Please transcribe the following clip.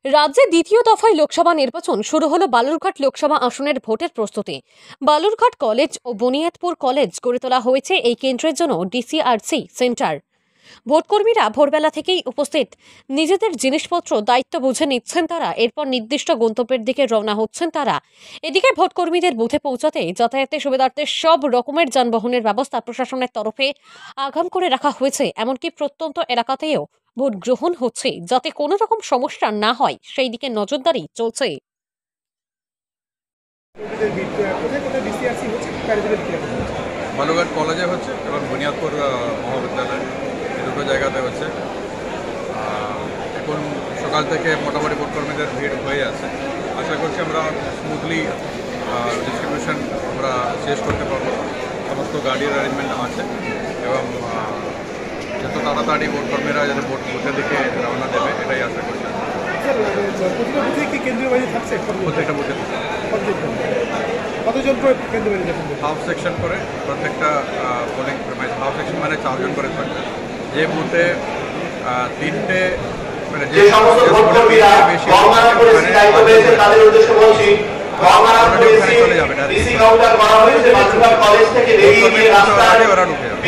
রাজ্যে দ্বিতীয় দফায় লোকসভা নির্বাচন শুরু হলো বালুরঘাট লোকসভা আসনের ভোটের প্রস্তুতি। বালুরঘাট কলেজ ও বুনিয়াদপুর কলেজ গড়ে তোলা হয়েছে এই কেন্দ্রের জন্য ডিসিআরসি সেন্টার। ভোটকর্মীরা ভোরবেলা থেকেই উপস্থিত, নিজেদের জিনিসপত্র দায়িত্ব বুঝে নিচ্ছেন তারা। এরপর নির্দিষ্ট গন্তব্যের দিকে রওনা হচ্ছেন তারা। এদিকে ভোটকর্মীদের বুথে পৌঁছাতে যাতায়াতের সুবিধার্থে সব রকমের যানবাহনের ব্যবস্থা প্রশাসনের তরফে আগাম করে রাখা হয়েছে। এমনকি প্রত্যন্ত এলাকাতেও ভোট গ্রহণ হচ্ছে, যাতে কোনো রকম সমস্যা না হয় সেই দিকে নজরদারি চলছে। বালুরঘাট কলেজে হচ্ছে এবং বুনিয়াদপুর মহাবিদ্যালয়, এই দুটো জায়গাতে হচ্ছে। এখন সকাল থেকে মোটামুটি ভোটকর্মীদের ভিড় হয়ে আছে। আশা করছি আমরা স্মুথলি ডিস্ট্রিবিউশন আমরা শেষ করতে পারবো। সমস্ত গাড়ির অ্যারেঞ্জমেন্ট আছে এবং যত তাড়াতাড়ি ভোটকর্মীরা যাতে বুথের দিকে রওনা দেবে এটাই আশা করছি। প্রত্যেকটা বুথে হাফ সেকশন করে প্রত্যেকটা পোলিং হাফ সেকশন মানে 4 জন করে থাকবে। যে বুথে 3টে মানে যে বেশি চলে যাবে ওরা ঢুকে যাবে।